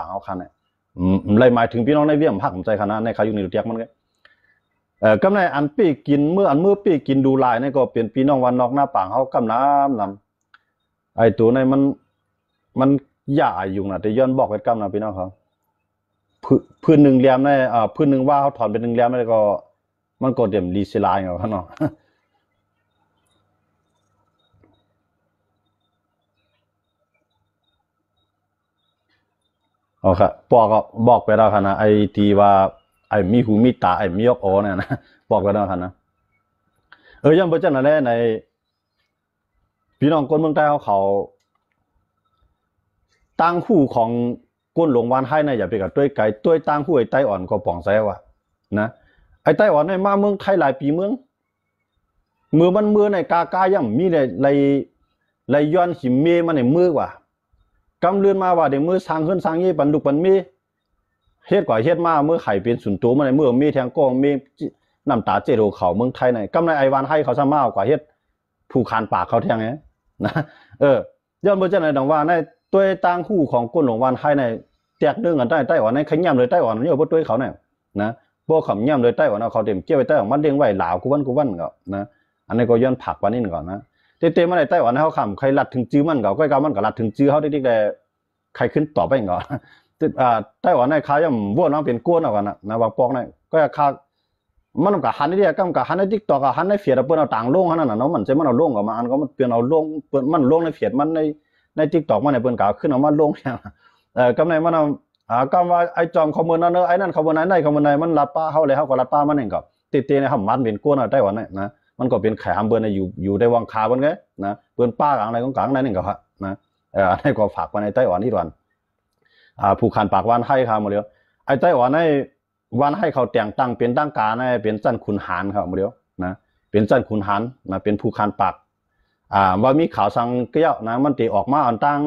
ป่าเอาคันเนี่ยเลยหมายถึงพี่น้องในเวียมพักผมใจคณะในขายุนิเตียกมันก็กำในอันปีกินเมื่อปีกินดูลายนี่ก็เป็นพี่น้องวันนอกหน้าป่าเขากำน้ำไอตัวในมันใหญ่อยู่นะแต่ย้อนบอกไว้กำนะพี่น้องเขาพื้นหนึ่งเลียมในพื้นหนึ่งว่าเขาถอนเป็นหนึ่งเลียมแล้วก็มันก็เดี่ยมรีเซลายเหรอเนาะโอเคปอก็บอกไปแล้วค่ะนะไอทีว่าไอมีหูมีตาไอมียกโอเนี่ยนะบอกไปแล้วค่ะนะยังเบอร์จันนั่นแหละในพี่น้องคนเมืองใต้เขาตั้งคู่ของก้นหลงวันให้นะอย่าไปกับด้วยไก่ด้วยตั้งคู่ไอไต้อ่อนก็ป่องแซวะนะไอไต้อ่อนในมาเมืองไทยหลายปีเมืองมันมือในกาย่ำมีในย้อนหิมเมมันในมือกว่ากำเลือนมาว่าเดี๋ยวมือสร้างขึ้นสร้างยี่ปันดุปันมีเฮ็ดกว่าเฮ็ดมาเมื่อไข่เป็นสุนตัวมันในมือมีแทงก้องมีน้ำตาเจโรเขาเมืองไทยในกำในไอวันให้เขาซะมากกว่าเฮ็ดผู้คานปากเขาแทงไงนะย้อนเบอร์เจ้าในดังว่าในตัวตั้งคู่ของก้นหลงวันให้ในแตกเนื่องกันไต้หวันในขย่ำเลยไต้หวันนี่เอาพวกตัวเขาเนี่ยนะพวกขย่ำเลยไต้หวันเอาเขาเต็มเกี่ยวไปไต้หวันมันเด้งไหวหลาวกูวันก็นะอันนี้ก็ย้อนผักวันนี้ก่อนนะเต็มมาในไต้หวันเขาขำใครลัดถึงจื้อมันก็ใกล้ๆมันก็ลัดถึงจื้อเขาได้ใครขึ้นต่อไปก่อนไต้หวันในค้าย่ำวัวน้องเป็นก้นเอากันนะว่าปอกในก็ค้ามันกับหันนี่เดียก็กับหันในติ๊กต็อกกับหันในเฟียดเปิ้ลเอาต่างลงขนาดนั้นเนาะมันใช่มันเอาลงกับมันก็มันเปลี่ยนเอาลงเปิ้ลมันลงในเฟียดมันในติ๊กต็อกมันในเปิ้ลกาขึ้นเอามาลงเนี่ยกำในมันเอากำว่าไอจอมขโมยนั่นไอ้นั่นขโมยไหนขโมยไหนมันลัดป้าเขาเลยเขาก็ลัดป้ามันเองก็ตีในห้องมันเป็นก้นเอาไต้หวันเนี่ยนะมันก็เป็นไข่ฮัมเบอร์ในอยู่ในวังคาบนไงนะเปิ้ลป้ากลางอะไรของกลางนั่นเองก็นะอันนี้ก็ฝากไว้ในไต้หวันที่ด่วนผู้ขันปากวันให้ครับหมดเลยไอ้ไต้หวันในวันให้เขาแต่งตั้งเป็นตั้งการในเป็นจันขุนหารครับหมดเลยนะเป็นจันขุนหารนะเป็นผู้ขันปากว่ามีข่าวสังเกี้ยวนะมันตีออกมาอันตั้ง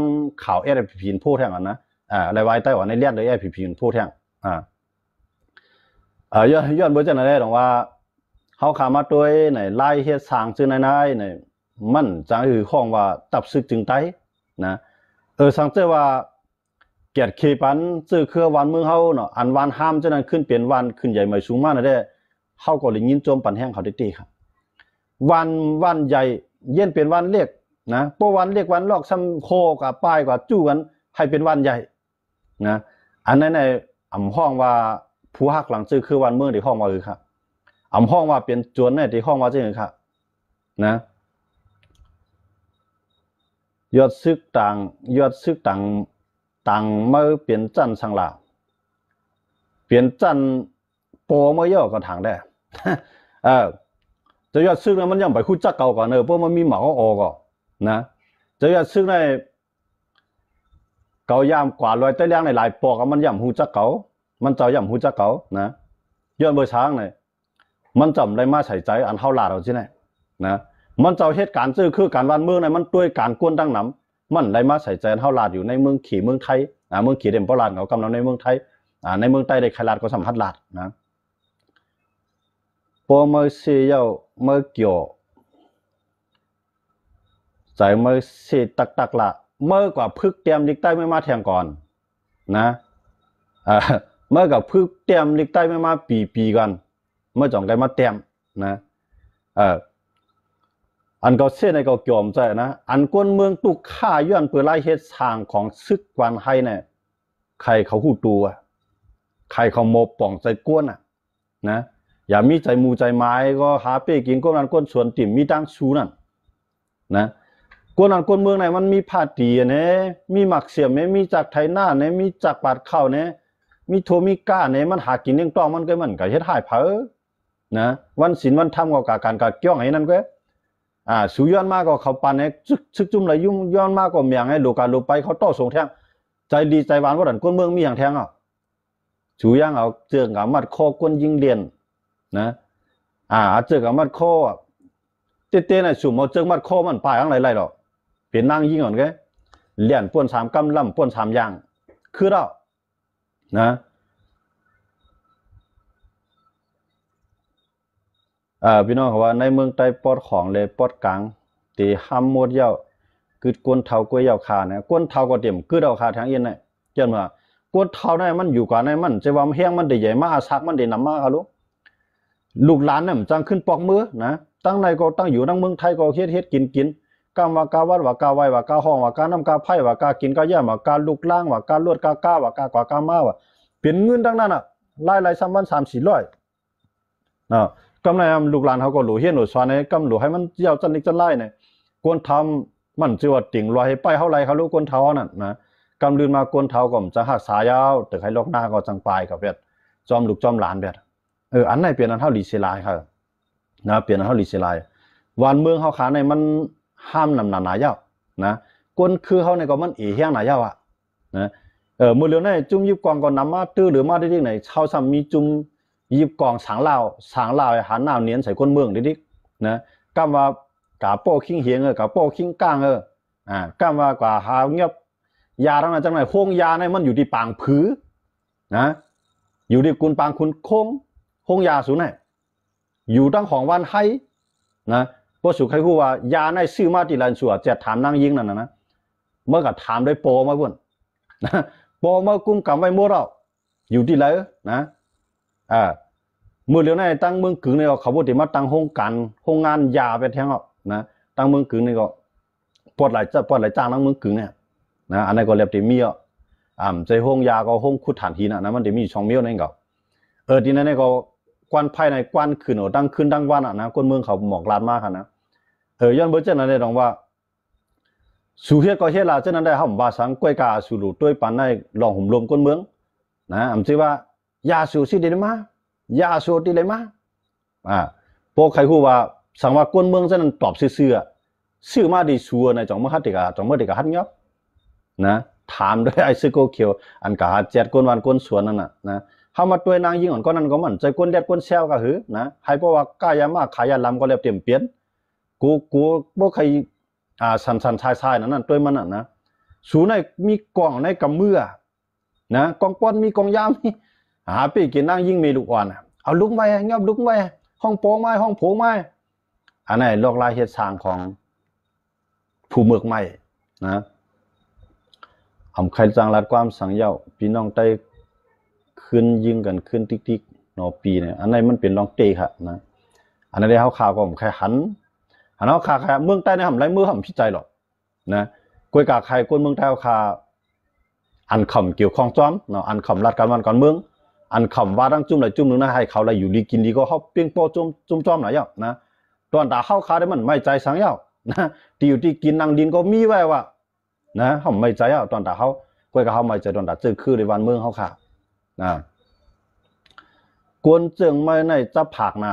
ข่าวพีนพูดแท่งอันนะอะไรไว้ไต้หวันในเลียดเลยพีนพูดแท่งย้อนเบอร์จะไหนได้หรอว่าเขาขามาตัวในไล่เฮ็ดสร้างซึ่งในมันจังคือข้องว่าตับซึกจึงไต้นะสังเกตว่าเกียรติขีปันซื้อเครือวันเมืองเฮาเนาะอันวันห้ามจะนั้นขึ้นเปลี่ยนวันขึ้นใหญ่ใหม่สูงมากนะเด้เฮาก็เลยยินโจมปันแห้งเขาได้ตีครับวันใหญ่เย็นเป็นวันเรียกนะเพราะวันเรียกวันลอกซ้ำโคกับป้ายกับจู้กันให้เป็นวันใหญ่นะอันนั้นในห้องว่าผู้ฮักหลังซื้อคือวันเมืองที่ห้องว่าคือครับห้องว่าเป็นจวนในที่ห้องว่าจริงครับนะยอดซึกต่างเมื่อเปลี่ยนจันสังลาเปลี่ยนจันโปเมื่อย่อก็ทางได้จะยอดซึกนั้นมันยังไปคู่จักเก่าก่อนเพราะมันมีหมาออกก่อนนะจะยอดซึกในเก่ายามกว่าลอยใต้เลี้ยงในหลายปอกมันย่ำหูจักเก่ามันเจ้าย่ำหูจักเก่านะย้อนเบอร์ช้างในมันจำได้มาใส่ใจอันเท่าลาเราใช่ไหมนะมันเจ้าเหตุการณ์ซื้อคือการวันเมืองในมันด้วยการกวนตั้งน้ำมันได้มาใส่ใจเท่าลาดอยู่ในเมืองขี่เมืองไทยเมืองขี่เด่นปลาดเขากำลังในเมืองไทยในเมืองใต้ได้ใครลาดก็สัมผัสลาดนะพอเมื่อเสียเมื่อเกี่ยวใจเมื่อเสียตักละเมื่อกว่าพึกเตรียมลิกใต้ไม่มาแทงก่อนนะเมื่อกับพึกเตรียมลิกใต้ไม่มาปีกันเมื่อจ่องได้มาเตรียมนะอันก็เส้นในก็เกี่ยวมใจนะอันกวนเมืองตุกฆ่าย้อนเปิดไล่เฮ็ดสร้างของซึกวันให้เนี่ยใครเขาหูตัวใครเขาโมป่องใจกวนนะอย่ามีใจมูใจไม้ก็หาเป้กินก้นนั้นก้นสวนติ่มมีตั้งชูนั่นนะก้นนั้นก้นเมืองไหนมันมีผ้าตีเนี่ยมีหมักเสียมเนี่ยมีจากไทยหน้าเนี่ยมีจากปาดข้าวเนี่ยมีโทมิก้าเนี่ยมันหากินเลี้ยงต้องมันก็มันก็เฮ็ดหายเผอนะวันศีลวันธรรมก็การกัดเกี่ยวไอ้นั่นก็สูย้อนมากก็เขาปันเนี่ยซึกจุ่มเลยยุ่งย้อนมากก็เมียงให้โลกาโลไปเขาต่อส่งแทงใจดีใจหวานว่าดันก้นเมืองมีอย่างแทงสูย่างเอาเจือกกับมัดคอก้นยิงเดียนนะเจือกกับมัดคอเต้ๆน่ะสูเอาเจือกมัดคอมันปลายอะไรหรอกเป็นนางยิงก่อนแกเลี้ยนป้วนสามกำล่ำป้วนสามยางคือเรานะพี่น้องเขาว่าในเมืองใต้ปอดของเลยปอดกลางตีห้ามหมดเย้าคือกวนเท่ากล้วยเย้าคาเนี่ยกวนเท่าก็เต็มคือเราคาทางเย็นเนี่ยเจ้าเมื่อ กดเท่านั้นมันอยู่กว่าในมันจะว่าแห้งมันได้ใหญ่มากซักมันได้นำมากครับลูกหลานเนี่ยมันจังขึ้นปอกมือนะตั้งในก็ตั้งอยู่ตั้งเมืองไทยก็เฮ็ดกินกาว่ากาวัดว่ากาไว้ว่ากาห้องว่ากาน้ำกาไผ่ว่ากากินกาแย่ว่ากาลูกล่างว่ากาลวดกาว่ากากว่ากามาว่าเป็นเงินดังนั้นอ่ะไล่3 วัน3-400กำไรลูกหลานเขาก็หลู่เฮียนหลู่สอนเนี่ยกำหลู่ให้มันเจ้าจันนิกจันไล่เนี่ยกวนทำมันจะว่าติ่งลอยให้ไปเท่าไรเขารู้กวนเท้านั่นนะกำลืนมากวนเท้าก็จะหักสายยาวแต่ใครลอกหน้าก็จังปลายกับเบ็ดจอมลูกจอมหลานเบ็ดอันไหนเปลี่ยนอันเท่าลีเซลายครับนะเปลี่ยนอันเท่าลีเซลายวันเมืองเขาขาในมันห้ามนำหนาเย้านะกวนคือเขาในก็มันเฮี้ยงหนาเย้าอ่ะนะมือเลี้ยวในจุ่มยิบกองก็นำมาตื้อหรือมาได้ที่ไหนชาวซ้ำมีจุ่มยิบกองสางลาวหันหน้าเนียนใส่ก้นเมืองดินะกำว่ากาโป้คิงเฮียงกาโป้คิงก้างกำว่ากว่าหาเงียบยาทั้งนั้นจังไหนโค้งยาในมันอยู่ที่ปางผือนะอยู่ที่กุนปางคุณโค้งยาสูงไหนอยู่ตั้งของวันให้นะพวกสุขใครพูดว่ายาในซื้อมาที่ร้านสัวจะถามนางยิงนั่นนะเมื่อกับถามด้วยโปมาบุญนะโปมากุ้มกำไว้มั่วเราอยู่ที่ไหนนะมือเลี้ยวในตั้งเมืองกึ่งนี่ก็เขาพูดถึงมาตั้งโรงงานยาไปแทงอ่ะนะตั้งเมืองกึ่งนี่ก็ปวดหลายจ้างตั้งเมืองกึ่งเนี่ยนะอันนั้นก็เรียบเต็มมีอ่ะใจห้องยาก็ห้องขุดฐานหินนะมันจะมีช่องเมี้ยวนั่นก็ทีนั้นก็กวนภายในกวนขึ้นตั้งขึ้นตั้งวันอ่ะนะคนเมืองเขาหมอกลาดมากนะย้อนเบอร์เจ้านั้นได้ลองว่าสู่เฮ็ดก็เฮ็ดละเจ้านั้นได้ห้องบาสังก้อยกาสู่หลุดด้วยปันในลองหุ่มลมคนเมืองนะชื่อว่ายาสู่สิเดนมายาสูติเลยมาพวกใครพูดว่าสังว่ากวนเมืองจะนั้นตอบซื่อมาดีชัวในจังเมื่อฮัตติกาจังเมื่อเด็กฮัตเงี้ยนะถามด้วยไอซิโกเขียวอันกาเจ็ดกวนวันกวนสวนนั่นนะเข้ามาตัวนางยิงอ่อนก็นั่นก็มันใจกวนเด็ดกวนเซลก็หือนะให้เพราะว่ากายามาขายาลำก็เรียบเต็มเปลี่ยนกูพวกใครสันชายนั่นตัวมันนะสูในมีกล่องในกำมือนะกองป้อนมีกองยามหาปีกินนั่งยิ่งมีลูกอ่อนเอาลุกไว้เงียบลุกไว้ห้องโป้ไม้ห้องโผไม้อันนี้โลกลายเหตุสร้างของผู้เมืองใหม่นะใครจังรัดความสังเยาพี่น้องได้ขึ้นยิงกันขึ้นติ๊กนอปีเนี่ยอันนี้มันเป็นลองเตะค่ะนะอันนี้ได้เขาข่าวก็ใครหันเขาข่าวใครเมืองใต้เนี่ยทำไรเมื่อทำพิจัยหรอกนะกวยกาใครคนเมืองใต้เขาข่าวอันคำเกี่ยวข้องจ้อมเนาะอันคำรัดการวันก่อนเมืองอันคำว่าตั้งจุ่มไหนจุ่มหนึ่งนะให้เขาอะไรอยู่ดีกินดีก็เขาเปียงโปจุ่มจอมไหนอ่ะนะตอนด่าเข้าขาได้มันไม่ใจสังเยานะที่อยู่ที่กินนางดินก็มีไว้ว่านะเขาไม่ใจอ่ะตอนด่าเขากวยกับเขาไม่ใจตอนด่าเจอคือในวันเมืองเขาค่ะนะกวนเจิงไม่ในจับผักนะ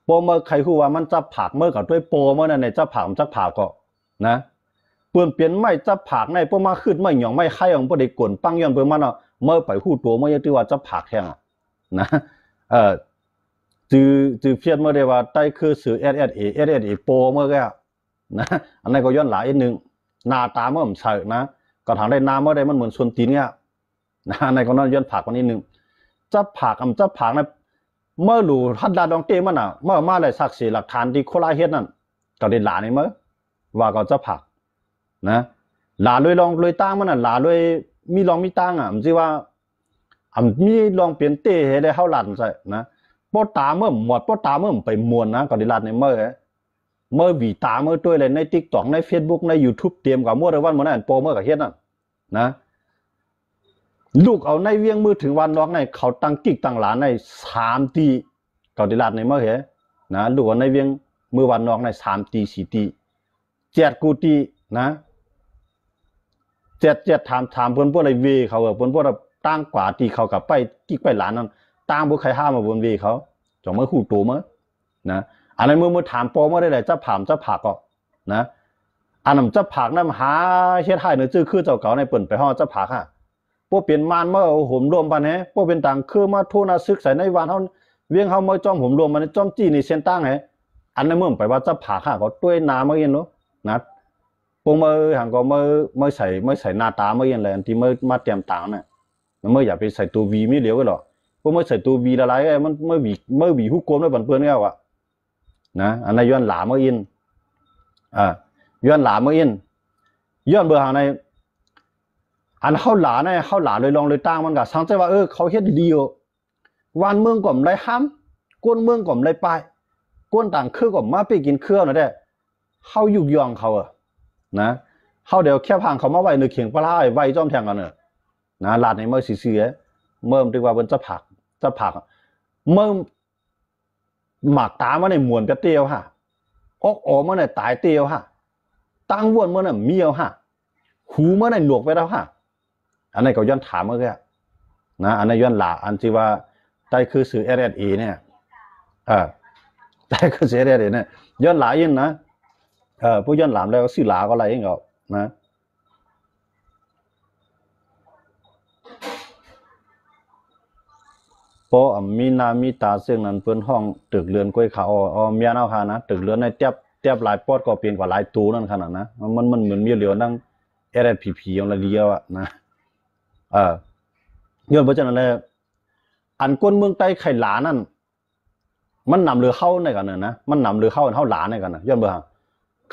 โปเมื่อใครคู่ว่ามันจับผักเมื่อกับด้วยโปเมื่อในจับผักมันจับผักก็นะเปลี่ยนไม่จับผักในพวกมาขึ้นไม่หย่องไม่ไข่ของพวกเด็กกวนปังย้อนเปมันอ่ะเมื่อไปหูตัวเมื่อยังที่ว่าจับผักแห้งนะจือเพียรเมื่อได้ว่าใต้คือสื่อSSAโปเมื่อแกนะอันนี้ก็ย้อนหลายอีกหนึ่งหน้าตาเมื่อผมใส่นะก็ทางได้น้ำเมื่อได้มันเหมือนส่วนตีนเนี่ยนะในก็นั่นย้อนผักวันนี้หนึ่งจับผักจับผักนะเมื่อหลูฮัดดาดองเต้มันอ่ะเมื่อมาเลยสักสีหลักฐานที่โคราชเฮ็ดนั่นก็ได้หลานี่เมื่อว่าก็จับผักนะหลาเลยลองเลยตั้งมันอ่ะหลาเลยมีลองมีตั้งอ่ะมันสิว่ามีลองเปลี่ยนเต้ให้ได้เข้าหลันใส่นะป้อตาเมื่อหมดป้อตาเมื่อไปมวนนะก็ได้หลันในเมื่อวีตาเมื่อตัวเลยใน TikTok ใน Facebook ใน YouTube เตรียมกับมั่วในวันมื้อนั้นโปรเมื่อกับเฮ็ดนั่นนะลูกเอาในเวียงมือถึงวันน้องในเขาตั้งกิ๊กตั้งหลานใน3 ตีก็ได้หลันในเมื่อเหนะลูกเอาในเวียงมือวันน้องใน3 ตี4 ตี7 กูตีนะ7ถามเพิ่นพวกอะไรเวเขาเพิ่นพวกตั้งกว่าตีเขากับไปกิ๊กไปหลานนั่นตั้งบ่ใครห้ามมาบนเวเขาจ่อมื้อคู่โตมื้อนะอันนั้นมือถามปอมื้อได้จับผักก็นะอันนั้นจับผักนำหาเฮ็ดให้เนื้อจื้อคือเจ้าเก่าในเปิ้นไปฮ้อจับผักฮะพวกเปลี่ยนมานมาเอาห่มรวมปานแฮพวกเป็นต่างคือมาโทนาศึกใส่ในวานเฮาเวียงเฮามาจ้อมห่มรวมมันจ้อมจี้นี่เส้นตั้งแฮอันนั้นมื้อไปว่าจับผักฮะก็ต้วยนามาเย็นเนาะนะพวกมื้อหังก็มื้อใส่หน้าตามาเย็นเลยอันที่มื้อมาเตรียมต่างน่ะมื้ออย่าไปใส่ตัววีมีเหลียวก็หรอกพวกมื้อใส่ตัววีละลายมันมื้อวีฮู้โกมได้บันเปิ้นแล้วอ่ะนะอันนั้นย้อนหลามื้ออินย้อนหลามื้ออินย้อนเบอร์หางใน อันเข้าหลาเนี่ยเข้าหลาเลยลองเลยตั้งมันก็สังใจว่าเขาเฮ็ดดีอยู่วันเมืองก่อมไรห้ำก้นเมืองก่อมไรปลายก้นต่างคือก่อมมาไปกินเครื่องนะเด้เข้ายุกยองเขานะเข้าเดี๋ยวแค่พังเขามาไว้ในเขียงปลาไว้จอมแทงกันนะลาดในเมื่อสีเมื่อดีกว่าบนจะผักเมื่อหมากตามันในหมวนกระเตียวฮะออกมันในตายเตียวฮะตั้งวนมันในเมียวฮะหูมันในหนวกไปแล้วฮะอันนี้ก็ย้อนถามเมื่อกี้นะอันนี้ย้อนหลาอันที่ว่าใต้คือสื่อ RSA เนี่ยใต้คือสื่อ RSA เนี่ยย้อนหลายินนะผู้ย้อนหลามแล้วสื่อหลาก็อะไรอย่างเงี้ยนะพอมีนามีตาเสียงนั้นเปิ้นห้องตึกเรือนกล้วยขาวเมียนเอาค่ะนะตึกเรือนในเตียบหลายปอดก็เปลี่ยนกว่าหลายตูนั่นขนาดนะมันเหมือนมีเหลียวนั่ง RSPP อย่างละเดียวนะย้อนเพราะฉะนั้นเลยอันก้นเมืองใต้ไข่หลานั่นมันนำเรือเข้าในกันนะมันนำเรือเข้าเท่าหลาในกันนะย้อนเบอร์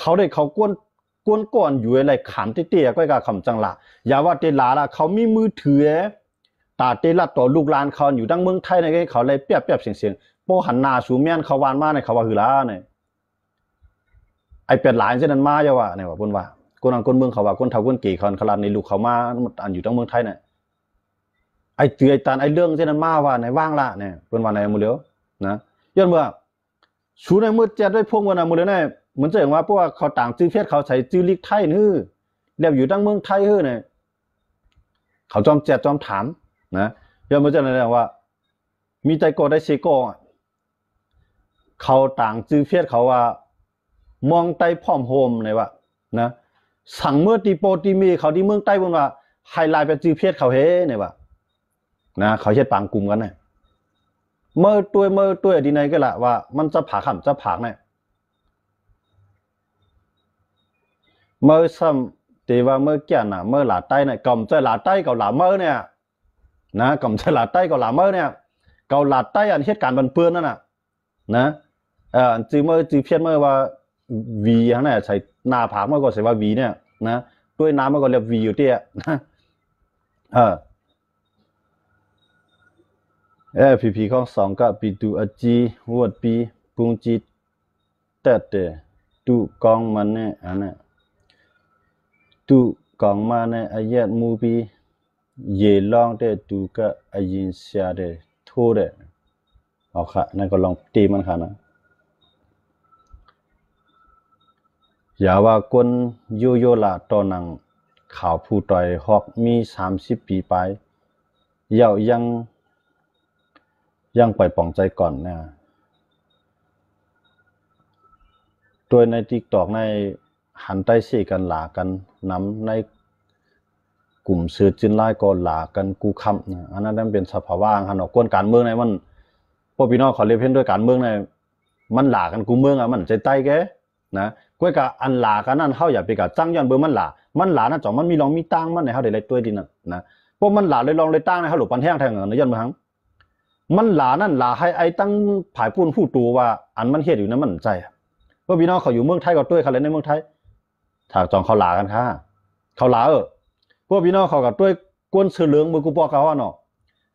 เขาได้เขาก้นก่อนอยู่อะไรขามเตี้ยๆก็กะคำจังละอย่าว่าเตลาละเขามีมือถือตาเตลัดต่อลูกหลานเขาอยู่ดังเมืองไทยในเขาเลยเปียบเสียงโปหันหน้าสู่เมียนเขาวานมาในเขาว่าหือละเนี่ยไอเป็ดหลานเช่นนั้นมาเยาว่าเนี่ยว่าคนว่าคนเมืองเขาว่าคนเฒ่าคนเก๋เขาลานในลูกเขามาอันอยู่ดังเมืองไทยเนี่ยไอเตือยตานไอเรื่องเช่นนั้นมาว่าในว่างละเนี่ยคนว่าในมือเลี้ยวนะย้อนเมื่อชูในมือเจ็ดด้วยพวกวันมือเลี้ยวเนี่ยเหมือนจะอย่างว่าพวกเขาต่างจื้อเพศเขาใช้จื้อลิกไทยนี่แล้วอยู่ดังเมืองไทยเนี่ยเขาจอมเจ็ดจอมถามนะย้อนมาจากนั้นว่ามีใจโกได้เชโกเขาต่างจื้อเพศเขาว่ามองใต้พร้อมโฮมเลยว่านะสั่งเมื่อตีโปตีมีเขาที่เมืองใต้บนว่าไฮไลท์เป็นจื้อเพศเขาเฮ้เนี่ยว่านะเขาเช็ดปางกลุ่มกันเนี่ยเมื่อตัวดีไหนก็ละว่ามันจะผ่าขำจะผ่าเนี่ยเมื่อซ้ำแต่ว่าเมื่อแก่น่ะเมื่อหลาใต้เนี่ยก่อมจะหลาใต้กับหลาเมื่อเนี่ยนะก่อมจะหลาใต้กับหลาเมื่อเนี่ยเกาหลาใต้อันเหตุการณ์บันเปื้อนนั่นน่ะนะจื้อเมื่อจื้อเพี้ยนเมื่อว่าวีฮะเนี่ยใส่หน้าผากเมื่อก็ใส่ว่าวีเนี่ยนะด้วยน้ำเมื่อก็เรียกวีอยู่เตี้ยนะพีของสองก็ปีดูอจีวดปีปุงจีแต่ตุกองมันเนี่ยอันเนี่ยตุกองมาเนี่ยอายะมูปีเยลองแต่ตุก็อายินเสียเดทั่วเดเอาค่ะนั่นก็ลองตีมันค่ะนะอย่าว่าคนโยละตอนนังข่าวผู้ต่อยฮอกมี30 ปีไปเย่ายังปล่อยป่องใจก่อนเนี่ยตัวในTikTokในหันใต้เสกันหลากันนำในกลุ่มสื่อจินไลก็หลากันกูคำนะอันนั้นเป็นสภาวะหันออกกวนการเมืองในมันพวกพี่น้องเขาเรียกเพ่นด้วยการเมืองในมันหลากันกูเมืองมันใจใต้แกนะก้วยกับอันหลากันนั่นเฮาอย่าไปกับจังย้อนเบอร์มันหลานั่นจ่อมันมีรองมีตั้งมันในเฮาได้เลยตัวดินนะพวกมันหลาเลยลองเลยตั้งในเฮาหลุดปันแห้งแทงในย้อนเบอร์หังมันหลานั่นหลาให้ไอ้ตั้งผายปูนผู้ตัวว่าอันมันเฮ็ดอยู่นั้นมันใจพวกพี่น้องเขาอยู่เมืองไทยก็ด้วยเขาเลยในเมืองไทยถากจองเขาหลากันค่ะเขาหลาพวกพี่น้องเขากับด้วยก้นสือเหลืองมือกูปอเขาว่าเนาะ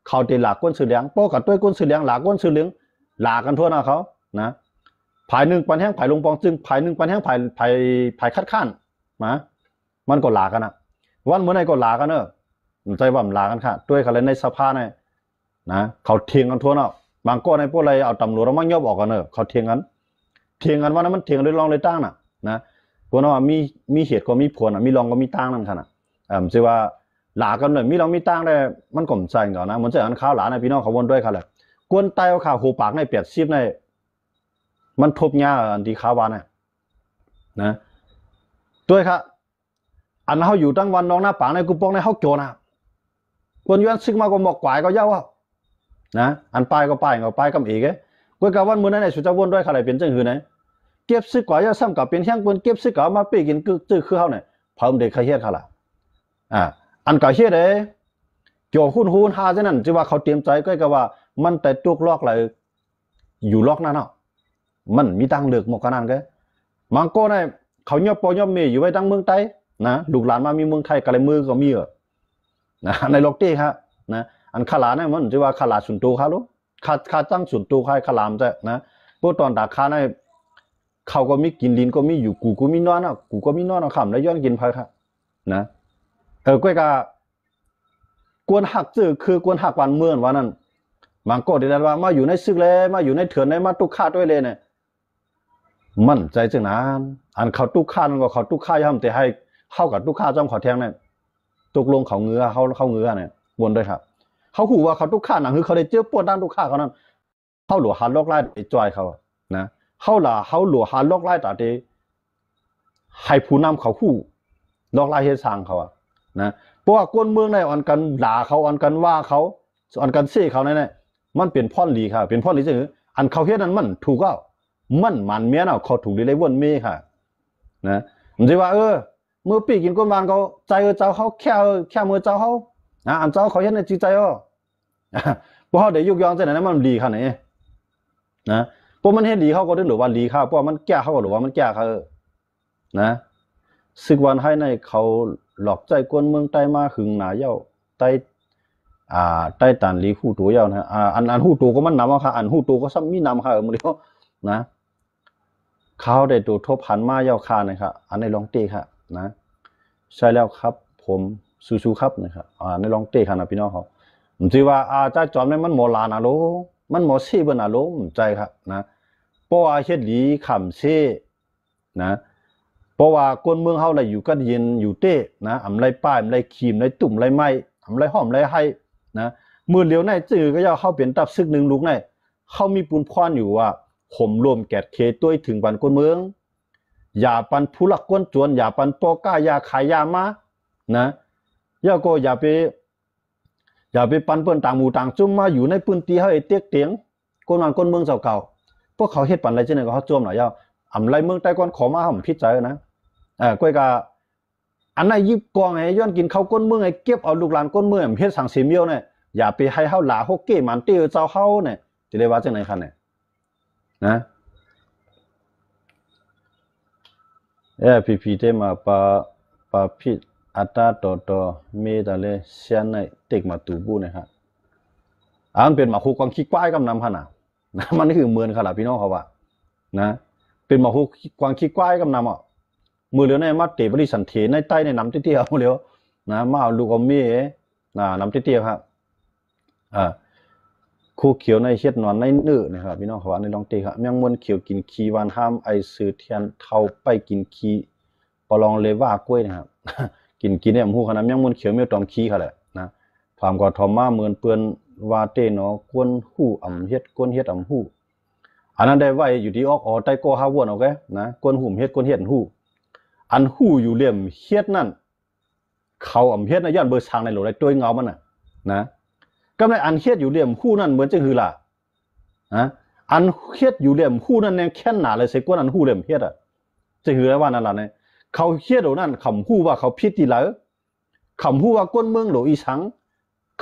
เขาตีหลาก้นสือเหลืองปอกับด้วยก้นสือเหลืองหลาก้นสือเหลืองหลากันทั่วหน้าเขานะภายหนึ่งปันแห้งภายลงปองจึงภายหนึ่งปันแห้งภายคัดค้านนะมันก็หลากันอ่ะวันเมื่อไหร่ก็หลากันใจว่ามันหลากันค่ะด้วยเขาเลยในสภาเนี่ยนะเขาเทียงกันทั่วเนาะบางก้อนในพวกอะไรเอาตำรวจมันยอบออกกันเขาเทียงกันว่านั้นมันเทียงเลยลองเลยตั้งน่ะนะพวกนั้นว่ามีเหตุก็มีผลมีรองก็มีตั้งนั่นค่ะนะใช่ว่าหลากันเลยมีรองมีตั้งได้มันก็ใจก่อนนะมันจะอันข้าวหลาในพี่น้องเขาวนด้วยค่ะแหละกวนไตเอาข่าวหูปากในเปียดซีบในมันทบยาอันที่ข้าวานนะด้วยครับอันเขาอยู่ตั้งวันน้องหน้าปางในกุปองในเขาโจนะกวนย้อนซึกมาก็หมอกกวายก็เย้านะอันปลายก็ปลายก็ปลายกำอีกกวนกับวันมื้อนั้นในสุจวนด้วยค่ะอะไรเป็นจังหือไหนเก็บซึกกว่าจะซ้ำกับเป็นแห้งเปิ้นเก็บซึกกับมาปีกินจื้อคือเฮาเนี่ยเพิ่มเด็กเขาเฮ็ดเขาล่ะอันก็เฮ็ดเด้โจหุ้นหาจังนั้นจิว่าเขาเตรียมใจก็ก็ว่ามันแต่ตุกลอกเลยอยู่ลอกนั่นเนาะมันมีตังเลือกหมกขนาดนั้นมังโก้เนี่ยเขายอบปอยอบเมย์อยู่ไว้ตั้งเมืองไทยนะลูกหลานมามีเมืองไทยกะเลยมือก็มี นะในล็อกตี้ครับนะอันขลาเนี่ยมันจะว่าขลาสุนตูครับลูกขาตั้งสุนตูใครขลามจะนะพวกตอนดักขาในเขาก็มีกินลินก็มีอยู่กูก็มีนอนอ่ะกูก็มีนอนอ่ะคำแล้วย้อนกินไปครับนะก้อยกากวนหักจื้อคือกวนหักวันเมื่อนวันนั้นบางก็เดี๋ยวว่ามาอยู่ในซึกเลยมาอยู่ในเถื่อนในมาตุกฆ่าด้วยเลยเนี่ยมั่นใจจังนั้นอันเขาตุกฆ่านั่นก็เขาตุกฆ่าย่ำแต่ให้เข้ากับตุกฆ่าจอมเขาแทงเนี่ยตกลงเขาเงือเขาเงือเนี่ยวนด้วยครับเขาขู่ว่าเขาตุกฆ่าหนังคือเขาได้เจอปวดด้านตุกฆ่าเขานั้นเขาหลัวหันลอกไล่ไปจอยเขานะเขาหลัวหันลอกไล่แต่เดให้ผู้นำเขาคู่ลอกไล่เฮซังเขาอะนะเพราะว่ากวนเมืองในอ่อนกันด่าเขาอ่อนกันว่าเขาอ่อนกันเซ่เขาเนี่ยมันเป็นพ่อนหลีค่ะเป็นพ่อนหลีจืออันเขาเฮ็ดนั้นมันถูกก็มันเมียน่ะเขาถูกได้วนเมค่ะนะมันจะว่าเมื่อปีกินก้นบานเขาใจเจ้าเขาแค่มือเจ้าเขาอันเจ้าเขาเฮ็ดในจิตใจเพราะเขาได้ยุกยองใจนั้นมันดีค่ะนี่นะเพราะมันเฮ็ดดีเขาก็ได้หรือว่าดีค่ะเพราะมันแก้เขาก็หรือว่ามันแก้เขานะศึกวันให้ในเขาหลอกใจกวนเมืองใต้มาหึงหนาเย้าใต้ตันลีฮู้ตัวเย้านะอันฮู้ตัวก็มันนำค่ะอันฮู้ตัวก็ซ้ำมีนำค่ะมื้อเดียวนะเขาได้ตัวทบหันมาเย้าคานะครับอันในลองเต้ค่ะนะใช่แล้วครับผมสู้ๆครับนะครับในลองเต้ค่ะนะพี่น้องเขาผมสิว่าจ้าจอมเนี่ยมันหมอลานะโลมันหมอซี่เบิ่นน่ะโลใจครับนะเพราะว่าเฮ็ดหลีขำเซ่นะเพราะว่าคนเมืองเฮาล่ะอยู่กันเย็นอยู่เต้นะอำไรป้ายอำไรขีมไรตุ่มไรไม้อำไรหอมไรให้นะมือเหลียวในจื้อก็ย่าเข้าเป็นตับซึกนึงลูกในเฮามีปุนพรอยู่ว่าข่มรวมแกดเคต้วยถึงบันคนเมืองอย่าปันผู้หลักก้นจวนอย่าปันปอก้ายาขายยามานะย่าก็อย่าไปปันเปิ้นต่างหมู่ต่างจุ่มมาอยู่ในปืนตีเฮาไอ้เตียกเตียงคนนั้นคนเมืองเก่าพวกเขาเฮ็ดปันอะไรจังได๋ก็เฮาจวมหน่อยย่าอำไรเมืองใต้ก่อนขอมาเฮาพิจารณานะก้อยกะอันไหนยิบกองให้ย้อนกินเขาก้นเมืองให้เก็บเอาลูกหลานก้นเมืองเฮ็ดสังเสียเมียวเนี่ยอย่าไปให้เฮาหลาฮกเก้มันเตี้อเจ้าเฮาเนี่ยสิได้ว่าจังได๋คั่นเนี่ยนะพีเตมาปาพิอัตตาตอเมตาเลเซียนในติกมาตูบูนะครับอันเป็นหมาคูกองขี้ควายกำนำหั่นน่ะนะมันนี่คือเมือนค่ะล่ะพี่น้องเขาว่านะเป็นหมาคูกองขี้ควายกำนำอ่ะมือเหลือในมาเตบริสันเถในใต้ในน้ำเตี้ยๆเอาเร็วนะมาเอาลูกเอาเมน้ำเตี้ยๆครับคู่เขียวในเฮ็ดนอนในเนื้อนะครับพี่น้องเขาว่าในลองเตครับยังมวนเขียวกินขี้วานห้ามไอซื้อเทียนเท่าไปกินขี้ปลองเลว่ากล้วยนะครับกินเนี่ยฮู้ขนาดยังมวนเขียวเมียวตอมขี้ค่ะแหละนะความก็ทอมมาเหมือนเปื้อนว่าเตเนาะกวนฮู้อำเฮ็ดกวนเฮ็ดอำฮู้อันนั้นได้ไว้อยู่ที่ออกใต้ก็หาวนเอาแกนะกวนหุ่มเฮ็ดกวนเฮ็ดฮู้อันฮู้อยู่เหลี่ยมเฮ็ดนั่นเขาอำเฮ็ดน่ะย้อนเบอร์ทางในโหลได้ตัวเงามันน่ะนะกำไรอันเฮ็ดอยู่เหลี่ยมฮู้นั่นเหมือนจังหือล่ะอันเฮ็ดอยู่เหลี่ยมฮู้นั่นแน่แค่นหนาเลยใส่กวนอันฮู้เหลี่ยมเฮ็ดอ่ะจังหือว่านั่นล่ะเนี่ยเขาเฮ็ดเอานั่นคำฮู้ว่าเขาผิดที่แล้วคำฮู้ว่าก้นเมืองโหลอีสัง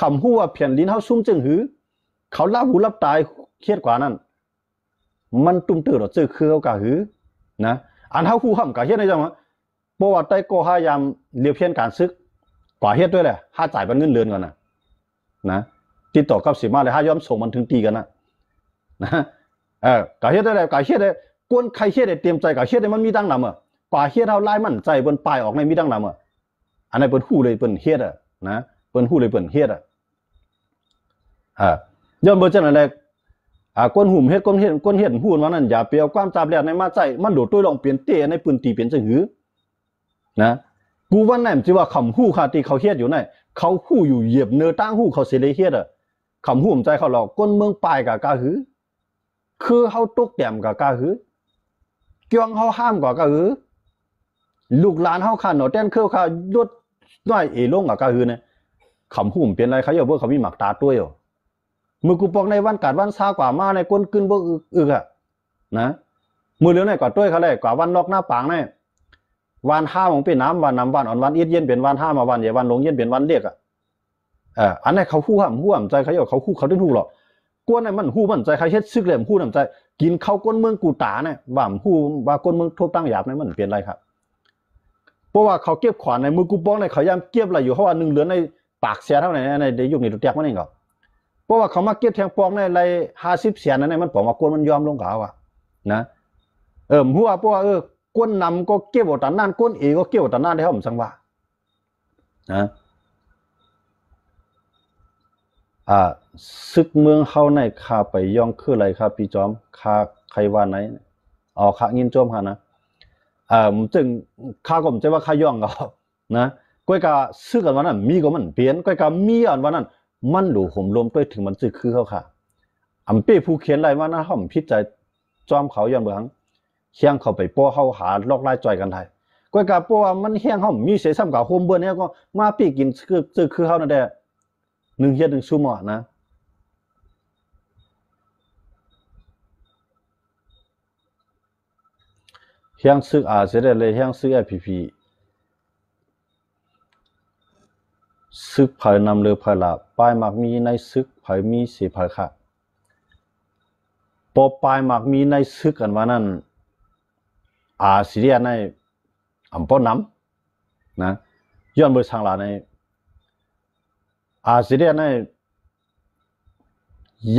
คำฮู้ว่าเพียนลิ้นเฮาซุ่มจังหือเขาลับหูลับตายเฮ็ดกว่านั้นมันตุ้มตื้อดอกเจอคือเขากะหือนะอันเฮาฮู้ห่ำกะเฮ็ดได้จังว่าบ่ว่าใต้ก็พยายามเรียบเพียนการศึกกว่าเฮ็ดด้วยแหละค่าจ่ายเป็นเงินเดือนก่อนนะติดต่อกับสิมาเลย5ยอมส่งมันถึงตีกันนะกะเฮ็ดได้แล้วกะเฮ็ดได้กวนใครเฮ็ดได้เตรียมใจกะเฮ็ดได้มันมีดังนำกว่าเฮ็ดเฮาลายมั่นใจเปิ้นปลายออกในมีดังนำอันนั้นเปิ้นฮู้เลยเปิ้นเฮ็ดนะเปิ้นฮู้เลยเปิ้นเฮ็ดย้อนบ่จังนั้นแหละก้นหุ่มเฮ็ดก้นเฮ็ดฮู้ว่านั้นอย่าไปเอาความตาบแลในมาใจมันโดดตัวลองเปลี่ยนเตในปืนตีเป็นจังหือนะกูว่าแน่มสิว่าคำฮู้คาที่เขาเฮ็ดอยู่ไหนเขาฮู้อยู่เหยียบเนื้อตั้งฮู้เขาสิได้เฮ็ดคำฮู้ใจเขาหรอกก้นเมืองปลายกะหือคือเฮาตกแต้มกะหือเกี่ยงเฮาห้ามกะหือลูกหลานเฮาคันเนาะแต้นเคค่ายดน้อยลงกะหือเนี่ยคำฮู้เป็นไรเขาอย่าเบิ่งเขามีหมักตาต้วยมือกูปอกในวันกาดวันซากว่ามาในก้นกึนบ่อึกนะมือเหลือในกว่าต้วยเขาเลยกว่าวันนอกหน้าปางในวันห้าของเป็นน้ำวันน้ำวันอ่อนวันเย็นเป็นวันห้ามาวันเย็นวันลงเย็นเป็นวันเรียกอันนี้เขาฮู้ห่ำใจเขาเขาฮู้เขาได้ฮู้หรอกกวนในมันฮู้มันใจใครเฮ็ดซึกเลยฮู้นำใจกินข้าวก้นเมืองกูตาเนี่ยว่าฮู้ว่าก้นเมืองทบตั้งหยาบในมันเปลี่ยนไรครับเพราะว่าเขาเก็บขวานในมือกูป้องในเขายามเก็บอะไรอยู่เพราะว่านึงเหลือใน ปากเสียเท่าไหร่ในเดี๋ยวยุคนี้ตัวแตกมันเองก็เพราะว่าเขามาเก็บแทงปองในไร50 เสียนั่นมันบอกว่ากวนมันยอมลงเขาอ่ะนะหัวเพราะว่ากวนนำก็เก็บอตันนั่นกวนเอก็เก็บอตันนั่นได้เขาผมสังว่านะซึกเมืองเฮาในข้าไปย่องคืออะไรครับพี่จอมข้าใครว่าไหนข้างินโจมค่ะนะจึงข้าก็ไม่ใช่ว่าข้าย่องก็นะก้อยกาซึกกันวันนั้นมีก็มันเปลี่ยนก้อยกามีอันวันนั้นมันหลู่ห่มลมไปถึงมันซึกคือเขาค่ะเป้ผู้เขียนอะไรว่านะเขาพิจารจอมเขาย้อนเบืองเฮียงเขาไปป้อเขาหาลอกไล่จ่อยกันไทยก้อยกาป้อมันเฮียงเขามีเสียซ้ำกับโฮมเบือเนี่ยก็มาปีกินซึกคือเขานั่นแหละ1 เฮียน 1 ชั่วโมงนะเฮียงซึกเสียได้เลยเฮียงซึกIPPซึกเผยนำเรือเผยละปลายหมักมีในซึกเผยมีเสียเผยค่ะปอปลายหมักมีในซึกกันว่านั้นสิเรียในป้อนน้ำนะย้อนเบอร์ทางหลาในสิเรียใน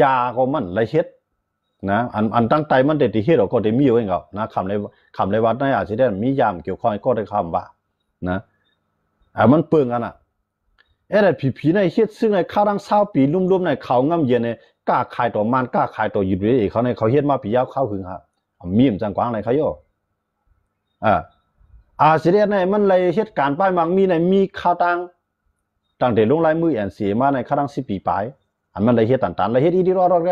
ยาก็มันไรเฮ็ดนะอันตั้งใจมันเด็ดที่เฮ็ดก็ได้มีอยู่เองก็นะคำเลยว่าในสิเรียมียามเกี่ยวข้องก็ได้คำว่านะมันเปลืองกันแต่ผีในเฮ็ดซึ่งในข้าวดัง20 ปีลุ่มๆในเขาง่ำเย็นในกล้าขายต่อมันกล้าขายต่อหยุดเลยเขาในเขาเฮ็ดมาปียาวเข้าหึงครับมีมจังกวางอะไรเขาโยสิเรียในมันเลยเฮ็ดการป้ายมังมีในมีข้าวตั้งแต่ลงลายมือNCมาในข้าวดัง10 ปีปลายมันเลยเฮ็ดตันเลยเฮ็ดอีดีรอดแก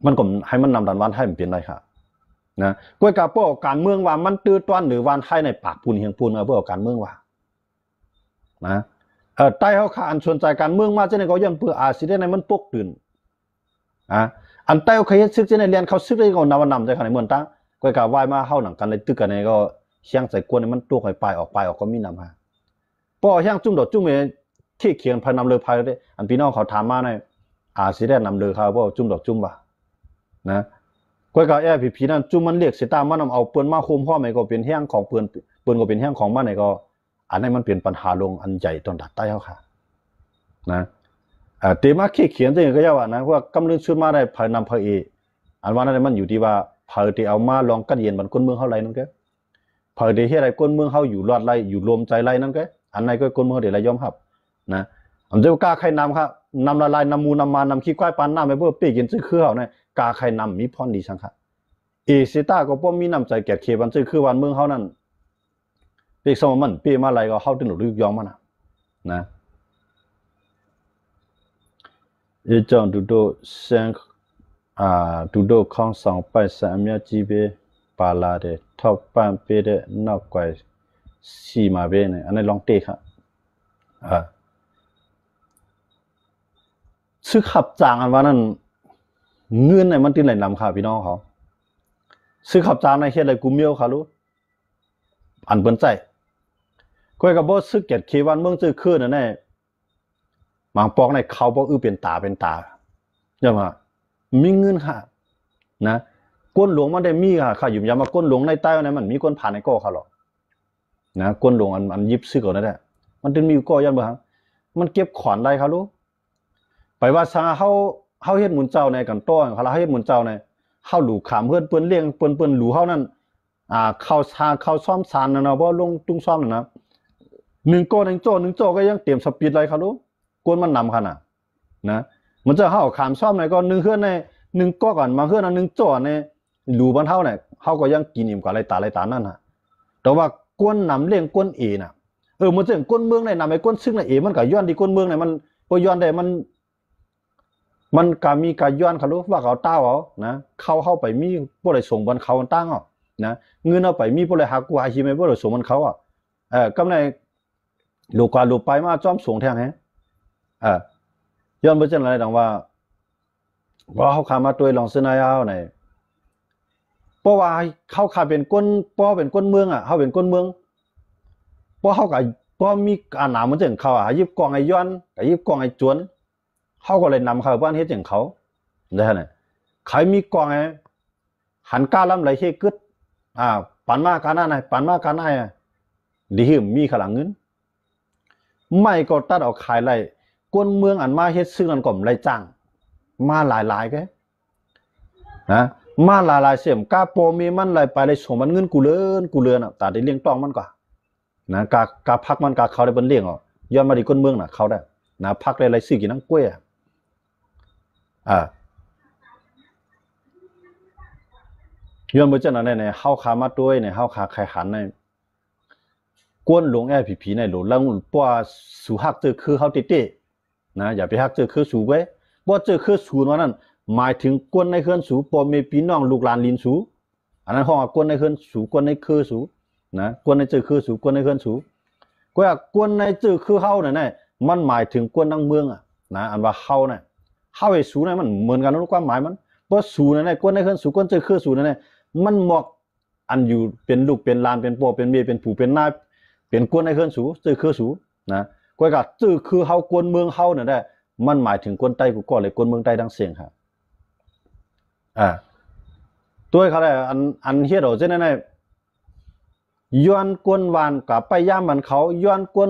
มันก็ให้มันนำดันวันให้มันเปลี่ยนได้ค่ะนะกวยกาป้อการเมืองว่ามันตื้อต้อนหรือวันให้ในปากปูนเฮียงปูนเพื่อการเมืองว่านะใต้เขาขาอันชวนใจการเมืองมาเจ้าเนี่ยเขายังเพื่อสิได้ในมันปกตื่นอันใต้เขาเคยซึกเจ้าในเรียนเขาซึกได้ก็นำใจขนาดเหมือนตั้งก็กะวายมาเข้าหนังกันเลยตึกกันเนี่ยก็เชียงใส่กวนมันตัวไปออกก็มีนำมาป้อเชียงจุ่มดอกจุ่มเมที่เขียนพานำเรือพายได้อันพี่น้องเขาถามมาในสิได้นำเรือเขาเพราะจุ่มดอกจุ่มบ่านะก็กะผีนั่นจุ่มมันเรียกเสียตามมันเอาปืนมาคุมพ่อไม่ก็เป็นแห้งของปืนก็เป็นแห้งของมันไหนก็อันนี้มันเป็นปัญหาลงอันใหญ่ตอนดัดใต้เขาค่ะนะเตมาเขียนตัวเองก็ยาวนะว่ากำลังชุดมาได้ภายนำภายอันว่านั้นมันอยู่ที่ว่าภายที่เอามาลองกัดเย็นมันก้นเมืองเท่าไรนั่นแกภายที่เฮ็ดไรก้นเมืองเขาอยู่รอดไรอยู่รวมใจไรนั่นแกอันไหนก็ก้นเมืองเดี๋ยวไรยอมครับนะผมจะกล้าใครนำครับนำละลายนำมูนำมานำขี้ควายปานน้ำไปเพื่อปีกินซื้อคือเขาเนี่ยกล้าใครนำมีพรดีสังค่ะสิต้าก็ป้อมมีนำใจแก่เขียบันซื้อคือวันเมืองเขานั่นปีกสมมันปีมาอะไรก็เข้าถึงหลุดยอมมันนะจงดูดูเสียงดูดูข้อง2 ไปสามยาจีเบปาลาเดท็อปปันเปเดนอกไกสีมาเบเนี่ยอันนี้ลองเตะครับซื้อขับจางอันว่านั้นเงินเนี่ยมันติดไหลนำค่ะพี่น้องเขาซื้อขับจางในเฮ็ดอะไรกูเมียวค่ะรู้อันเปิ้นใจก้อยกับบ่ซึกเกียรติเควันเมืองซื้อคืนนั่นแน่บางปอกในเขาบ่เป็นตาย่ามามีเงินค่ะนะก้นหลวงมันได้มีค่ะอยู่ยามมาก้นหลวงในใต้นั้นมันมีก้นผ่านในก้อเขาหรอกนะก้นหลวงอันยิบซึกเอานั่นแหละมันถึงมีก้อยันบ่ฮะมันเก็บขอนได้เขารู้ไปว่าซาเฮาเฮ็ดหมุนเจ้าในกันต้อนเขาเฮ็ดหมุนเจ้าในเฮาหลู่ขามเพิ่นเปิ้นเลี้ยงเปิ้นหลู่เฮานั่นเข้าซ่อมซานนะบ่ลงตุ้งซ่อมนะ1 ก้อ1 โจ้ก็ยังเตรียมสปีดไรเขารู้กวนมันนำขนาดนะมันจะเฮาขามซ่อมไหนก็1 เฮือนใน1 ก้อก่อนมาเฮือนอัน1 โจ้ในหลู่บ้านเฮาเนี่ยเฮาก็ยังกินอิ่มกว่าไรตานั่นน่ะแต่ว่ากวนนำเลี้ยงกวนน่ะมันจังกวนเมืองในนำไอ้กวนซึ่งในมันก็ย้อนที่กวนเมืองเนี่ยมันบ่ย้อนได้มันก็มีการย้อนเขารู้ว่าเขาต้าเอานะเข้าไปมีบ่ได้ส่งบนเขาตั้งนะเงินเอาไปมีบ่ได้หักกูหาชีไม่บ่ได้ส่งบนเขากำในลูกกว่าลูกไปมาจ้อมสูงแท้งย้อนบ่จังไรดังว่าเขาขามาตัวลองซื้อนายเอาไหนเพราะว่าเขาขาเป็นก้นป้อเป็นก้นเมืองเขาเป็นก้นเมืองเพราะเขากับเพราะมีหนามันจังเขายิบกองไอ้ย้อนกับยิบกองไอ้จวนเขาก็เลยนำเขาบ้านเฮ็ดจังเขาได้ไหมใครมีกองไอ้หันก้าล้ำไหลเฮกึดปันมาการหน้าไหนปันมาการหน้าดีหิมมีขลังเงิน ไม่ก็ตัดเอาขายไรกวนเมืองอันมาเฮ็ดซึ่งอันก่อมไรจ้างมาหลายๆแกนะมาหลายๆเสียมกาโปมีมันไรไปได้ส่งมันเงินกูเลือนอ่ะแต่ได้เลี้ยงต้องมันกว่านะกาพักมันกาเขาได้เป็นเลี้ยงอ่ะย้อนมาดีกวนเมืองน่ะเขาได้นะพักได้ไรซื้อกินน้ำกล้วยย้อนมาจากนั้นเนี่ยเฮาขามาด้วยเนี่ยเฮาขาไข่หันในกวนหลงแอผีในหลงแล้วป้าสูหักเจอคือเฮาติดนะอย่าไปหักเจอคือสูไว้บ่เจอคือสูนั้นหมายถึงกวนในเฮือนสูปอมีพี่น้องลูกหลานลินสูอันนั้นห้องกวนในเฮือนสูกวนในคือสูนะกวนในเจอคือสูกวนในเฮือนสูก็กวนในเจอคือเฮาเนี่ยมันหมายถึงกวนทั้งเมืองนะอันว่าเฮาเนี่ยเฮาไอ้สูเนี่ยมันเหมือนกันรู้ความหมายมันบ่สูเนี่ยกวนในเฮือนสูกวนเจอคือสูเนี่ยมันเหมาะอันอยู่เป็นลูกเป็นหลานเป็นพ่อเป็นเมียเป็นผู้เป็นนายเป็นกวนในเฮือนสูเจอคือสูนะก็เจอคือเฮากวนเมืองเฮาเนี่ยมันหมายถึงกวนใต้กูก็เลยกวนเมืองใต้ดังเสียงครับตัวเขาเลยอันเฮ็ดเอาเช่นนั้นย้อนกวนวานกับไปย่ามมันเขาย้อนกวน